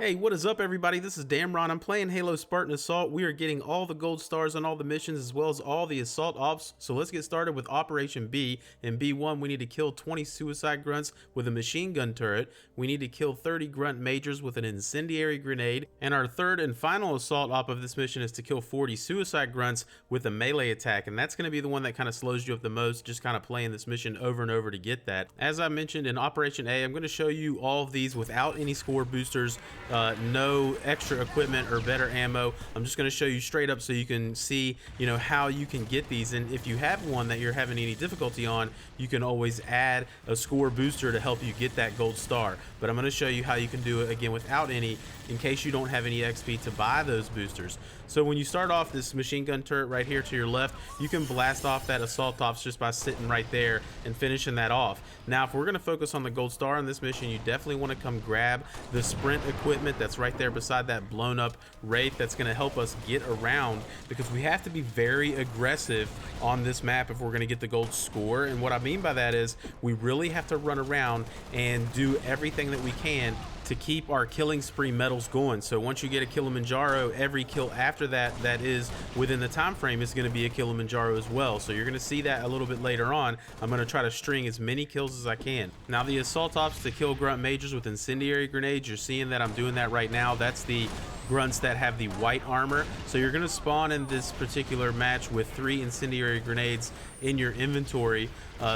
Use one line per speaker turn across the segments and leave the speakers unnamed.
Hey, what is up, everybody? This is Damron. I'm playing Halo Spartan Assault. We are getting all the gold stars on all the missions as well as all the assault ops. So let's get started with Operation B. In B1, we need to kill 20 suicide grunts with a machine gun turret. We need to kill 30 grunt majors with an incendiary grenade. And our third and final assault op of this mission is to kill 40 suicide grunts with a melee attack. And that's going to be the one that kind of slows you up the most, just kind of playing this mission over and over to get that. As I mentioned in Operation A, I'm going to show you all of these without any score boosters. No extra equipment or better ammo. I'm just going to show you straight up so you can see, how you can get these. And if you have one that you're having any difficulty on, you can always add a score booster to help you get that gold star. But I'm going to show you how you can do it again without any, in case you don't have any XP to buy those boosters. So when you start off this machine gun turret right here to your left, you can blast off that assault ops just by sitting right there and finishing that off. Now, if we're going to focus on the gold star on this mission, you definitely want to come grab the sprint equipment that's right there beside that blown up wraith. That's going to help us get around, because we have to be very aggressive on this map if we're going to get the gold score. And what I mean by that is we really have to run around and do everything that we can to keep our killing spree medals going. So once you get a Kilimanjaro, every kill after that is within the time frame is going to be a Kilimanjaro as well. So you're going to see that a little bit later on. I'm going to try to string as many kills as I can. Now, the assault ops to kill grunt majors with incendiary grenades, you're seeing that I'm doing that right now. That's the grunts that have the white armor. So you're going to spawn in this particular match with 3 incendiary grenades in your inventory.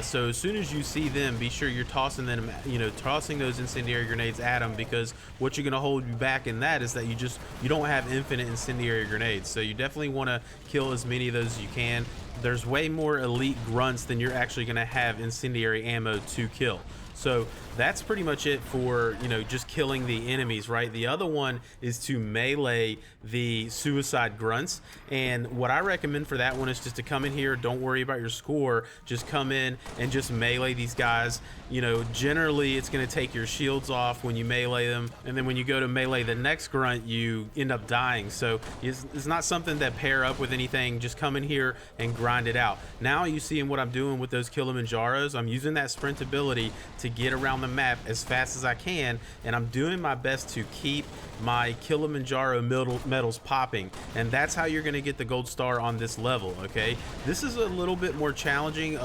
So as soon as you see them, be sure you're tossing them, tossing those incendiary grenades at them, because what you're going to hold you back in that is that you don't have infinite incendiary grenades. So you definitely want to kill as many of those as you can. There's way more elite grunts than you're actually going to have incendiary ammo to kill. So that's pretty much it for, just killing the enemies, right? The other one is to melee the suicide grunts. And what I recommend for that one is just to come in here. Don't worry about your score. Just come in and just melee these guys. Generally it's going to take your shields off when you melee them. And then when you go to melee the next grunt, you end up dying. So it's not something that pair up with anything. Just come in here and grind it out. Now you see what I'm doing with those Kilimanjaros. I'm using that sprint ability to get around the map as fast as I can, and I'm doing my best to keep my Kilimanjaro medals popping, and that's how you're going to get the gold star on this level. Okay, this is a little bit more challenging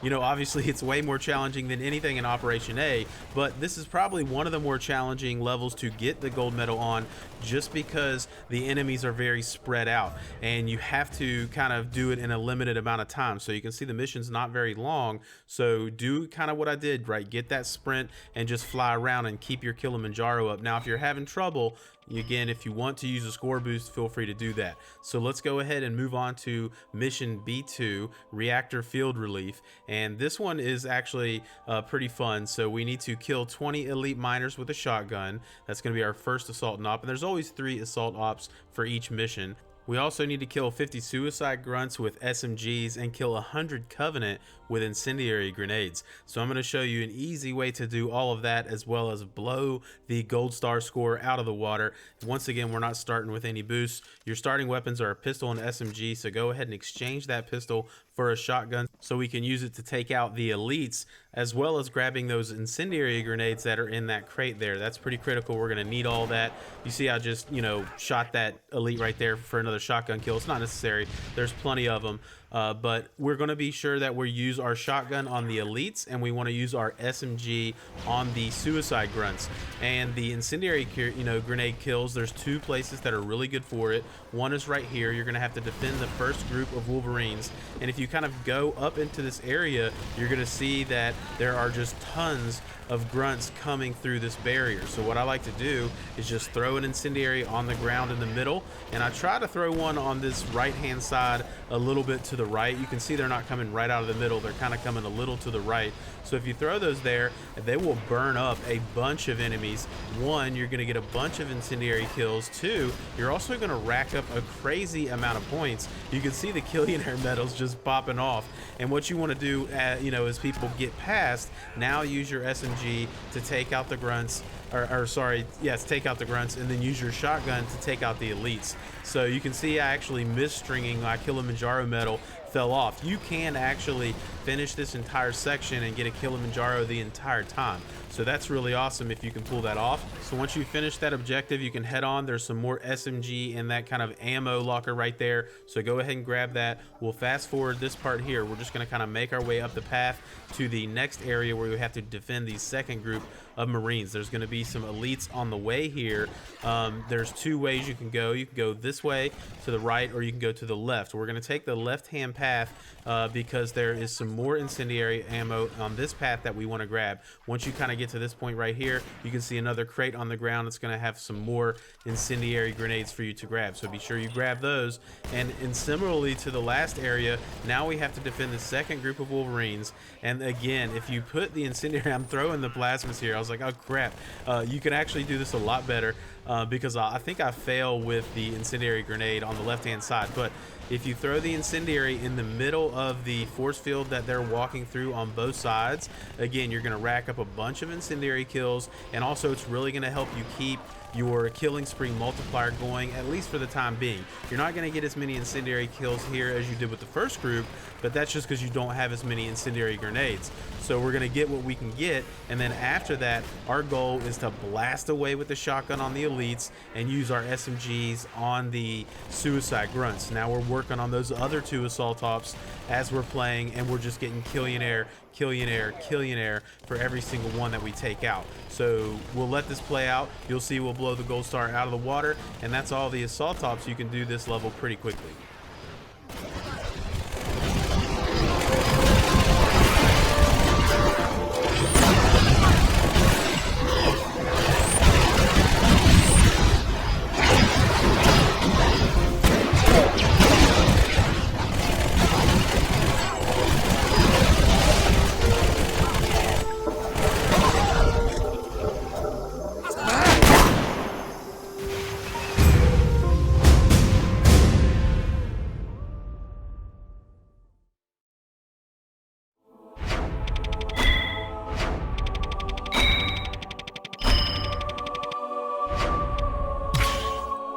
obviously it's way more challenging than anything in Operation A, but this is probably one of the more challenging levels to get the gold medal on, just because the enemies are very spread out and you have to kind of do it in a limited amount of time. So you can see the mission's not very long, so do kind of what I did, right? Get that sprint and just fly around and keep your Kilimanjaro up. Now, if you're having trouble, again, if you want to use a score boost, feel free to do that. So let's go ahead and move on to mission B2, Reactor Field Relief. And this one is actually pretty fun. So we need to kill 20 elite miners with a shotgun. That's going to be our first assault op. And there's always 3 assault ops for each mission. We also need to kill 50 suicide grunts with SMGs and kill 100 Covenant with incendiary grenades. So I'm going to show you an easy way to do all of that, as well as blow the gold star score out of the water. Once again, we're not starting with any boosts. Your starting weapons are a pistol and SMG, so go ahead and exchange that pistol for a shotgun so we can use it to take out the elites, as well as grabbing those incendiary grenades that are in that crate there. That's pretty critical. We're going to need all that. You see I just shot that elite right there for another shotgun kill. It's not necessary, there's plenty of them, but we're going to be sure that we use our shotgun on the elites, and we want to use our SMG on the suicide grunts. And the incendiary grenade kills, there's 2 places that are really good for it. One is right here. You're going to have to defend the first group of Wolverines, and if you kind of go up into this area, you're going to see that there are just tons of grunts coming through this barrier. So what I like to do is just throw an incendiary on the ground in the middle, and I try to throw one on this right hand side a little bit to the right. You can see they're not coming right out of the middle, they're kind of coming a little to the right. So if you throw those there, they will burn up a bunch of enemies. 1, you're going to get a bunch of incendiary kills. 2, you're also going to rack up a crazy amount of points. You can see the Killionaire medals just popping off. And what you want to do, as people get past, now use your SMG to take out the grunts, take out the grunts, and then use your shotgun to take out the elites. So you can see I actually missed stringing my Kilimanjaro medal fell off. You can actually finish this entire section and get a Kilimanjaro the entire time. So that's really awesome if you can pull that off. So once you finish that objective, you can head on. There's some more SMG and that kind of ammo locker right there. So go ahead and grab that. We'll fast forward this part here. We're just going to kind of make our way up the path to the next area where we have to defend the second group of Marines. There's going to be some elites on the way here. There's two ways you can go. You can go this way to the right, or you can go to the left. We're going to take the left-hand path because there is some more incendiary ammo on this path that we want to grab. Once you kind of get to this point right here, you can see another crate on the ground. It's going to have some more incendiary grenades for you to grab. So be sure you grab those. And similarly to the last area, now we have to defend the second group of Wolverines. And again, if you put the incendiary, I'm throwing the plasmas here. I was like, oh crap. You can actually do this a lot better because I think I fail with the incendiary grenade on the left-hand side. But if you throw the incendiary in the middle of the force field that they're walking through on both sides, again, you're going to rack up a bunch of incendiary kills, and also it's really going to help you keep your killing spree multiplier going, at least for the time being. You're not going to get as many incendiary kills here as you did with the first group, but that's just because you don't have as many incendiary grenades. So we're going to get what we can get, and then after that, our goal is to blast away with the shotgun on the elites and use our SMGs on the suicide grunts. Now we're working on those other two assault ops as we're playing, and we're just getting Killionaire for every single one that we take out. So we'll let this play out. You'll see we'll blow the gold star out of the water, and that's all the assault ops. You can do this level pretty quickly.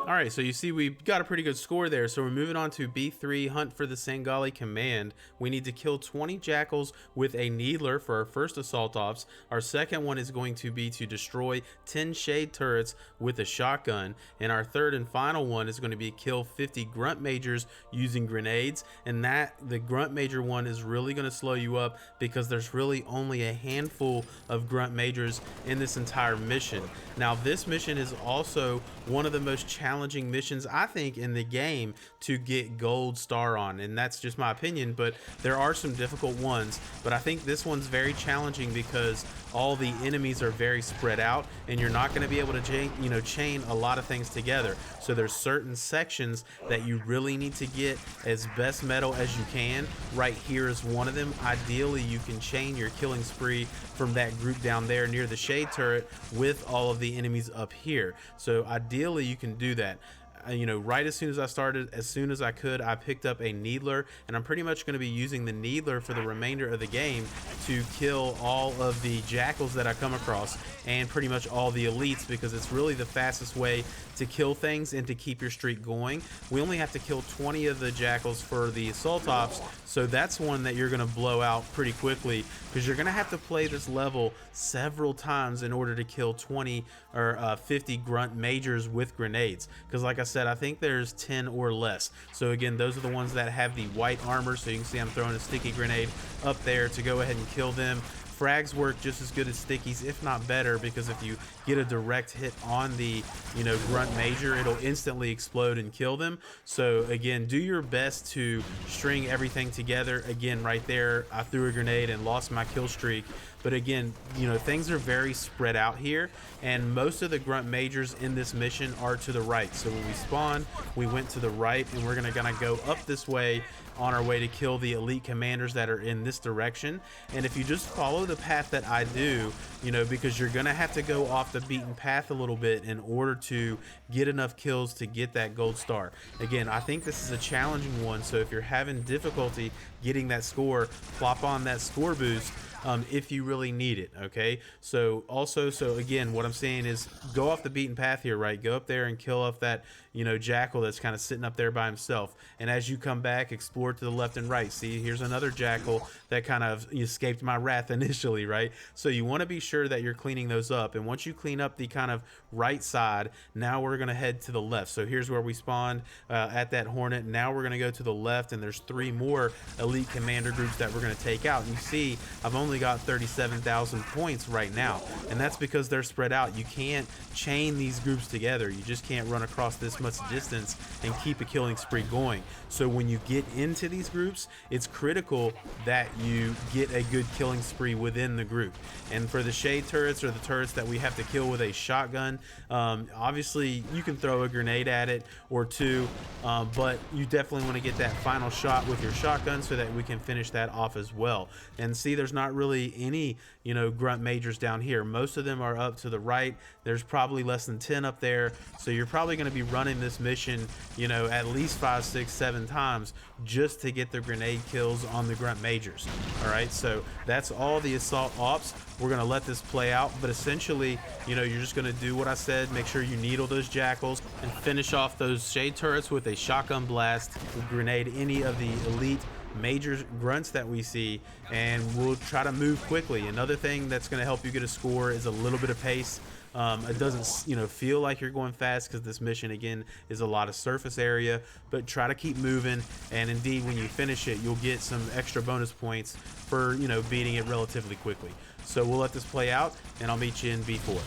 All right, so you see we got a pretty good score there. So we're moving on to B3, Hunt for the Sangheili Command. We need to kill 20 jackals with a needler for our first assault ops. Our second one is going to be to destroy 10 shade turrets with a shotgun. And our third and final one is going to be kill 50 grunt majors using grenades. And the grunt major one is really going to slow you up because there's really only a handful of grunt majors in this entire mission. Now this mission is also one of the most challenging missions I think in the game to get gold star on, and that's just my opinion, but there are some difficult ones. But I think this one's very challenging because all the enemies are very spread out, and you're not going to be able to chain a lot of things together. So there's certain sections that you really need to get as best metal as you can. Right here is one of them. Ideally you can chain your killing spree from that group down there near the shade turret with all of the enemies up here. So ideally you can do that. Right as soon as I started, as soon as I could, I picked up a needler, and I'm pretty much going to be using the needler for the remainder of the game to kill all of the jackals that I come across and pretty much all the elites, because it's really the fastest way to kill things and to keep your streak going. We only have to kill 20 of the jackals for the assault ops, so that's one that you're going to blow out pretty quickly, because you're going to have to play this level several times in order to kill 20 or 50 grunt majors with grenades, because like I said, I think there's 10 or less. So again, those are the ones that have the white armor. So you can see I'm throwing a sticky grenade up there to go ahead and kill them. Frags work just as good as stickies, if not better, because if you get a direct hit on the grunt major, it'll instantly explode and kill them. So again, do your best to string everything together. Again, right there, I threw a grenade and lost my kill streak. But again, things are very spread out here, and most of the grunt majors in this mission are to the right. So when we spawned, we went to the right, and we're gonna go up this way on our way to kill the elite commanders that are in this direction. And if you just follow the path that I do, because you're gonna have to go off the beaten path a little bit in order to get enough kills to get that gold star. Again, I think this is a challenging one, so if you're having difficulty getting that score, plop on that score boost. if you really need it. Okay, so also, so again, what I'm saying is go off the beaten path here, right? Go up there and kill off that, you know, jackal that's kind of sitting up there by himself, and as you come back, explore to the left and right. See, here's another jackal that kind of escaped my wrath initially, right? So you want to be sure that you're cleaning those up, and once you clean up the kind of right side, now we're going to head to the left. So here's where we spawned at that hornet. Now we're going to go to the left, and there's 3 more elite commander groups that we're going to take out. And you see I've only got 37,000 points right now, and that's because they're spread out. You can't chain these groups together. You just can't run across this much distance and keep a killing spree going. So when you get into these groups, it's critical that you get a good killing spree within the group. And for the shade turrets, or the turrets that we have to kill with a shotgun, obviously you can throw a grenade at it or 2, but you definitely want to get that final shot with your shotgun so that we can finish that off as well. And see, there's not really any, you know, grunt majors down here. Most of them are up to the right. There's probably less than 10 up there, so you're probably going to be running this mission, you know, at least 5, 6, 7 times just to get the grenade kills on the grunt majors. All right, so that's all the assault ops. We're going to let this play out, but essentially, you know, you're just going to do what I said. Make sure you needle those jackals and finish off those shade turrets with a shotgun blast, grenade any of the elite major grunts that we see, and we'll try to move quickly. Another thing that's going to help you get a score is a little bit of pace. It doesn't, you know, feel like you're going fast because this mission again is a lot of surface area, but try to keep moving, and indeed when you finish it, you'll get some extra bonus points for, you know, beating it relatively quickly. So we'll let this play out, and I'll meet you in B4.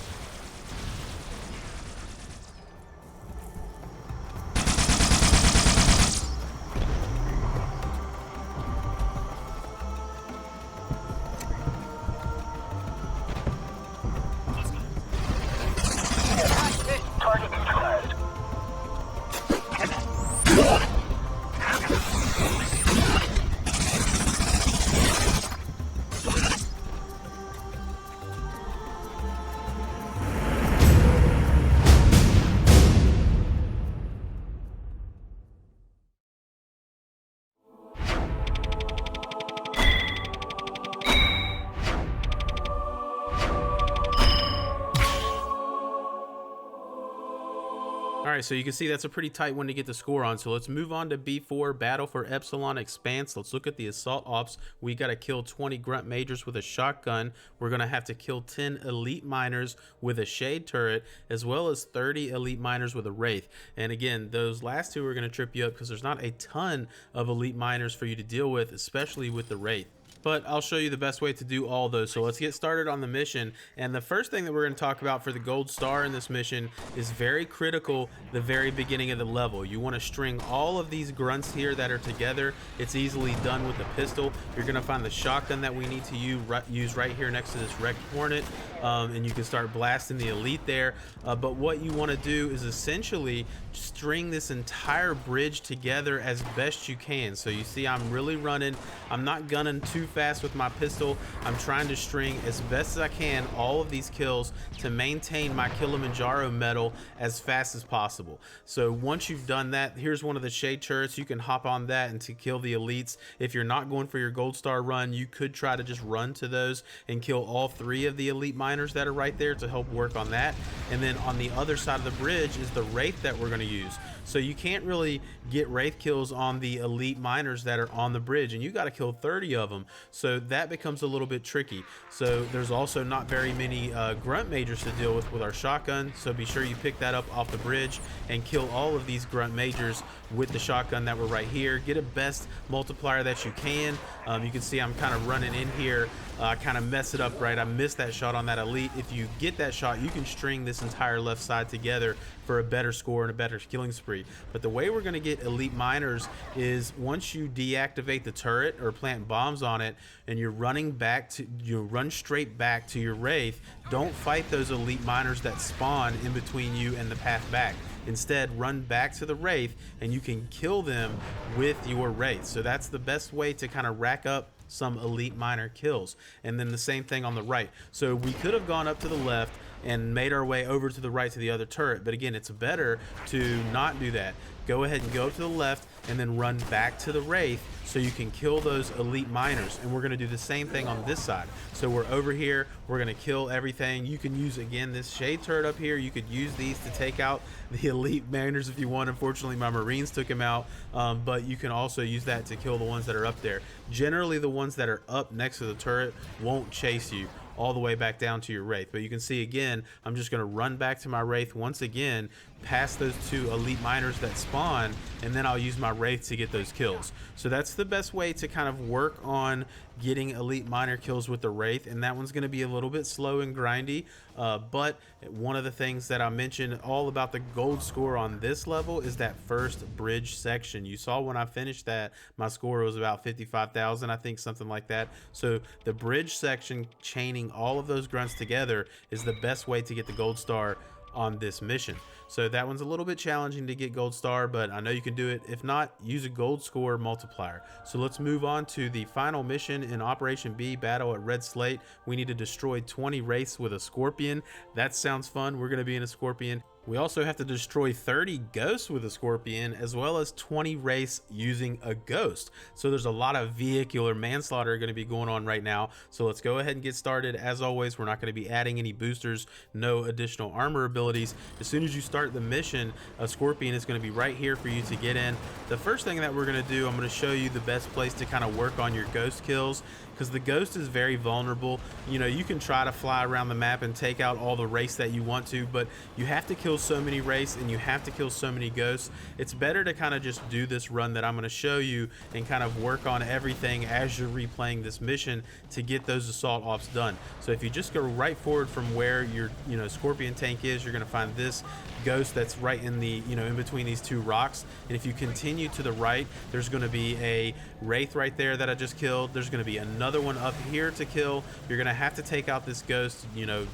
All right, so you can see that's a pretty tight one to get the score on. So let's move on to B4, Battle for Epsilon Expanse. Let's look at the assault ops. We got to kill 20 grunt majors with a shotgun. We're going to have to kill 10 elite miners with a shade turret, as well as 30 elite miners with a wraith. And again, those last 2 are going to trip you up because there's not a ton of elite miners for you to deal with, especially with the wraith. But I'll show you the best way to do all those. So let's get started on the mission. And the first thing that we're going to talk about for the gold star in this mission is very critical, the very beginning of the level. You want to string all of these grunts here that are together. It's easily done with the pistol. You're going to find the shotgun that we need to use right here next to this wrecked hornet, and you can start blasting the elite there. But what you want to do is essentially string this entire bridge together as best you can. So you see I'm really running. I'm not gunning too fast with my pistol. I'm trying to string as best as I can all of these kills to maintain my Kilimanjaro medal as fast as possible. So once you've done that, here's one of the shade turrets. You can hop on that and to kill the elites. If you're not going for your gold star run, you could try to just run to those and kill all 3 of the elite miners that are right there to help work on that. And then on the other side of the bridge is the wraith that we're going to use. So you can't really get wraith kills on the elite miners that are on the bridge, and you got to kill 30 of them. So that becomes a little bit tricky. So there's also not very many grunt majors to deal with our shotgun. So be sure you pick that up off the bridge and kill all of these grunt majors with the shotgun that were right here. Get a best multiplier that you can. You can see I'm kind of running in here, kind of mess it up, right? I missed that shot on that elite. If you get that shot, you can string this entire left side together for a better score and a better killing spree. But the way we're going to get elite miners is once you deactivate the turret or plant bombs on it and you're running back to, you run straight back to your wraith, don't fight those elite miners that spawn in between you and the path back. Instead, run back to the wraith and you can kill them with your wraith. So that's the best way to kind of rack up some elite miner kills. And then the same thing on the right. So we could have gone up to the left, and made our way over to the right to the other turret. But again, it's better to not do that. Go ahead and go to the left and then run back to the Wraith so you can kill those elite miners. And we're going to do the same thing on this side. So we're over here, we're going to kill everything. You can use, again, this shade turret up here. You could use these to take out the elite miners if you want. Unfortunately, my Marines took him out, but you can also use that to kill the ones that are up there. Generally, the ones that are up next to the turret won't chase you all the way back down to your Wraith. But you can see, again, I'm just going to run back to my Wraith once again, past those two elite miners that spawn, and then I'll use my Wraith to get those kills. So that's the best way to kind of work on getting elite miner kills with the Wraith, and that one's going to be a little bit slow and grindy, but one of the things that I mentioned all about the gold score on this level is that first bridge section. You saw when I finished that, my score was about 55,000, I think, something like that. So the bridge section, chaining all of those grunts together, is the best way to get the gold star on this mission. So that one's a little bit challenging to get gold star, but I know you can do it. If not, use a gold score multiplier. So let's move on to the final mission in Operation B, battle at Red Slate. We need to destroy 20 wraiths with a scorpion. That sounds fun. We're going to be in a scorpion. We also have to destroy 30 ghosts with a scorpion, as well as 20 wraiths using a ghost. So there's a lot of vehicular manslaughter going to be going on right now. So let's go ahead and get started. As always, we're not going to be adding any boosters, no additional armor abilities. As soon as you start the mission, a scorpion is going to be right here for you to get in. The first thing that we're going to do, I'm going to show you the best place to kind of work on your ghost kills, because the ghost is very vulnerable. You know, you can try to fly around the map and take out all the wraiths that you want to, but you have to kill so many wraiths and you have to kill so many ghosts. It's better to kind of just do this run that I'm going to show you and kind of work on everything as you're replaying this mission to get those assault ops done. So if you just go right forward from where your scorpion tank is, you're going to find this ghost that's right in the in between these two rocks. And if you continue to the right, there's going to be a wraith right there that I just killed. There's going to be another one up here to kill. You're going to have to take out this ghost,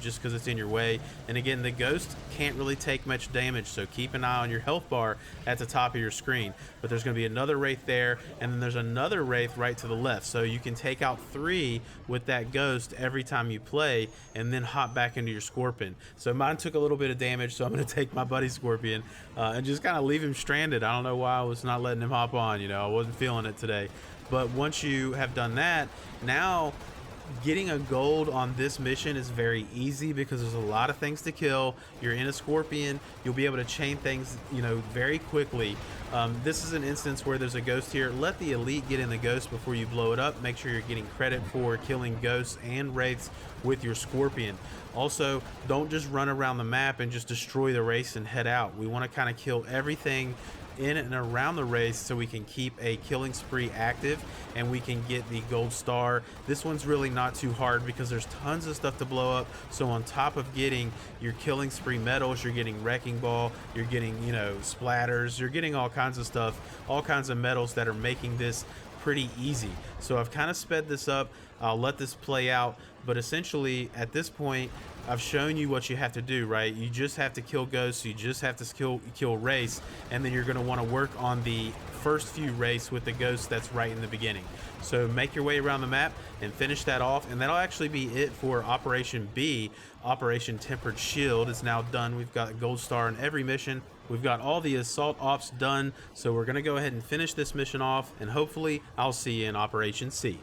just because it's in your way. And again, the ghost can't really take much damage, so keep an eye on your health bar at the top of your screen. But there's going to be another wraith there, and then there's another wraith right to the left. So you can take out 3 with that ghost every time you play, and then hop back into your scorpion. So mine took a little bit of damage, so I'm going to take my buddy scorpion and just kind of leave him stranded. I don't know why I was not letting him hop on. I wasn't feeling it today. But once you have done that, now getting a gold on this mission is very easy because there's a lot of things to kill. You're in a scorpion, you'll be able to chain things very quickly. This is an instance where there's a ghost here. Let the elite get in the ghost before you blow it up. Make sure you're getting credit for killing ghosts and wraiths with your scorpion. Also, don't just run around the map and just destroy the race and head out. We want to kind of kill everything in and around the race so we can keep a killing spree active and we can get the gold star. This one's really not too hard because there's tons of stuff to blow up. So on top of getting your killing spree medals, you're getting wrecking ball, you're getting splatters, you're getting all kinds of stuff, all kinds of medals that are making this pretty easy. So I've kind of sped this up. I'll let this play out, but essentially at this point I've shown you what you have to do, right? You just have to kill ghosts, you just have to kill wraiths, and then you're going to want to work on the first few wraiths with the ghost that's right in the beginning. So make your way around the map and finish that off, and that'll actually be it for Operation B. Operation Tempered Shield is now done. We've got a gold star in every mission. We've got all the assault ops done, so we're going to go ahead and finish this mission off, and hopefully I'll see you in Operation C.